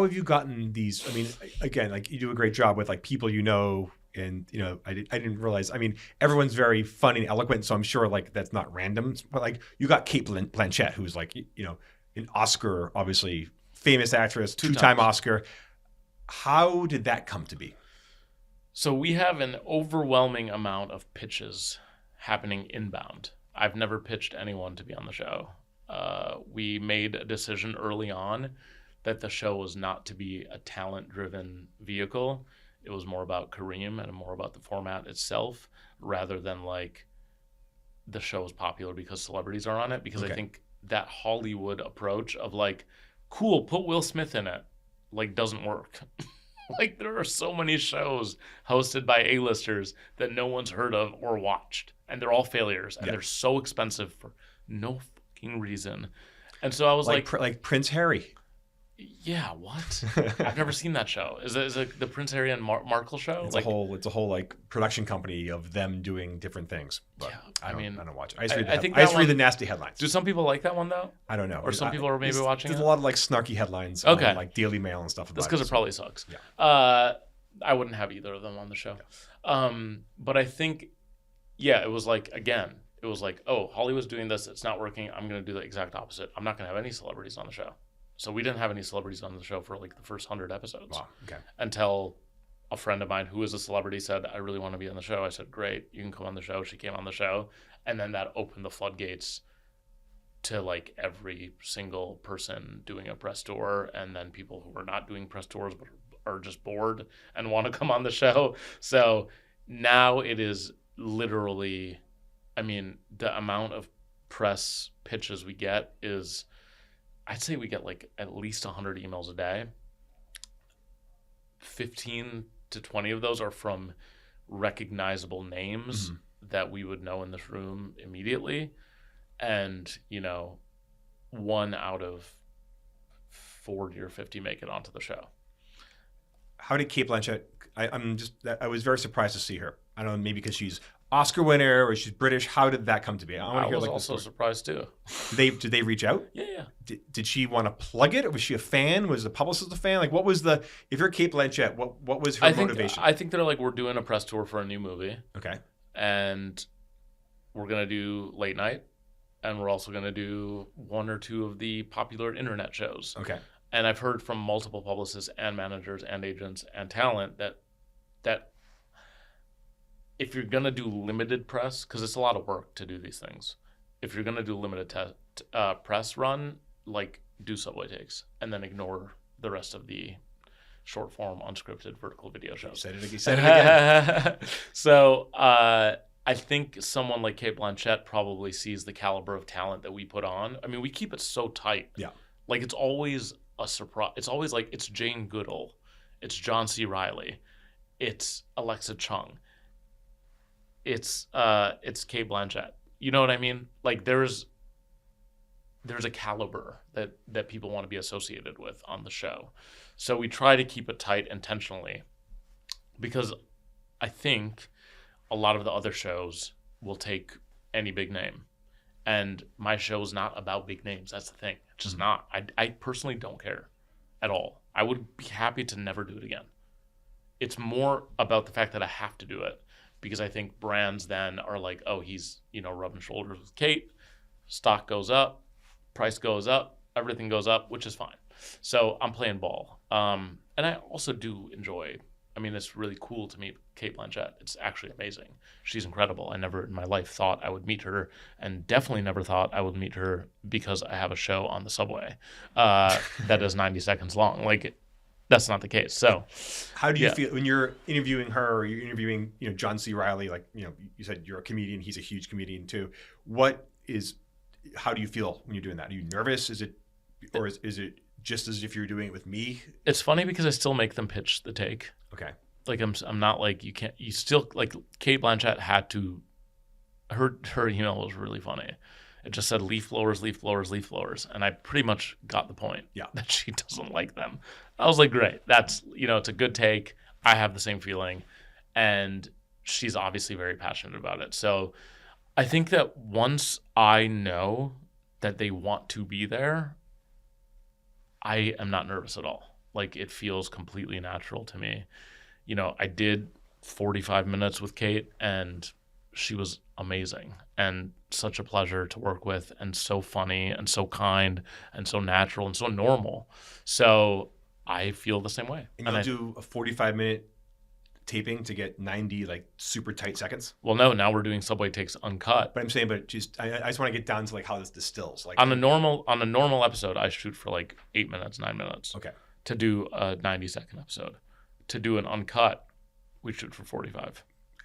have you gotten these? I mean, again, like you do a great job with like people you know, and you know, I didn't realize. I mean, everyone's very funny and eloquent, so I'm sure like that's not random. But like you got Cate Blanchett, who's like you know an Oscar, obviously famous actress, two-time Oscar. How did that come to be? So we have an overwhelming amount of pitches happening inbound. I've never pitched anyone to be on the show. We made a decision early on that the show was not to be a talent-driven vehicle. It was more about Kareem and more about the format itself, rather than like the show is popular because celebrities are on it. Because I think that Hollywood approach of like, cool, put Will Smith in it, like doesn't work. Like there are so many shows hosted by A-listers that no one's heard of or watched, and they're all failures, and they're so expensive for no fucking reason. And so I was like Prince Harry. Yeah, what? I've never seen that show. Is it the Prince Harry and Markle show? It's a whole like production company of them doing different things. But yeah, I don't watch it. I just read the nasty headlines. Do some people like that one though? I don't know. Or some people are maybe watching it? There's a lot of like snarky headlines on like Daily Mail and stuff. That's because it probably sucks. Yeah. I wouldn't have either of them on the show. But I think, it was like, again, it was like, oh, Hollywood's doing this. It's not working. I'm going to do the exact opposite. I'm not going to have any celebrities on the show. So we didn't have any celebrities on the show for like the first 100 episodes. Wow. Okay. Until a friend of mine who is a celebrity said, I really want to be on the show. I said, great, you can come on the show. She came on the show. And then that opened the floodgates to like every single person doing a press tour, and then people who are not doing press tours but are just bored and want to come on the show. So now it is literally, I mean, the amount of press pitches we get is, I'd say we get like at least 100 emails a day. 15 to 20 of those are from recognizable names that we would know in this room immediately. And, you know, 1 out of 40 or 50 make it onto the show. How did Cate Blanchett, I was very surprised to see her. I don't know, maybe because she's Oscar winner or she's British. How did that come to be? I was also surprised too. Did they reach out? Yeah. Did she want to plug it? Or was she a fan? Was the publicist a fan? Like, what was if you're Cate Blanchett, what was her motivation? I think they're like, we're doing a press tour for a new movie. Okay. And we're going to do late night. And we're also going to do 1 or 2 of the popular internet shows. Okay. And I've heard from multiple publicists and managers and agents and talent that if you're going to do limited press, because it's a lot of work to do these things, if you're going to do limited press run, like do subway takes and then ignore the rest of the short form, unscripted, vertical video shows. You said it again. So I think someone like Cate Blanchett probably sees the caliber of talent that we put on. I mean, we keep it so tight. Yeah. Like it's always a surprise. It's always like it's Jane Goodall. It's John C. Reilly. It's Alexa Chung. It's Cate Blanchett. You know what I mean? Like there's a caliber that people want to be associated with on the show. So we try to keep it tight intentionally because I think a lot of the other shows will take any big name. And my show is not about big names. That's the thing. It's just not. I personally don't care at all. I would be happy to never do it again. It's more about the fact that I have to do it. Because I think brands then are like, oh, he's, rubbing shoulders with Cate. Stock goes up, price goes up, everything goes up, which is fine. So I'm playing ball. And I also do enjoy, it's really cool to meet Cate Blanchett. It's actually amazing. She's incredible. I never in my life thought I would meet her, and definitely never thought I would meet her because I have a show on the subway that is 90 seconds long. Like, that's not the case. So how do you feel when you're interviewing her or you're interviewing, John C. Reilly, like, you said you're a comedian. He's a huge comedian too. How do you feel when you're doing that? Are you nervous? Is it just as if you're doing it with me? It's funny because I still make them pitch the take. Okay. Like I'm not like, you still like Cate Blanchett had to, her email was really funny. It just said leaf blowers, leaf blowers, leaf blowers. And I pretty much got the point that she doesn't like them. I was like, great. That's, it's a good take. I have the same feeling. And she's obviously very passionate about it. So I think that once I know that they want to be there, I am not nervous at all. Like, it feels completely natural to me. You know, I did 45 minutes with Cate, and she was amazing and such a pleasure to work with, and so funny and so kind and so natural and so normal. So I feel the same way. And you'll do a 45-minute taping to get 90 like super tight seconds? Well, no, now we're doing Subway Takes uncut. But I'm saying, I just want to get down to like how this distills. Like on a normal episode, I shoot for like 8 minutes, 9 minutes. Okay. To do a 90-second episode. To do an uncut, we shoot for 45.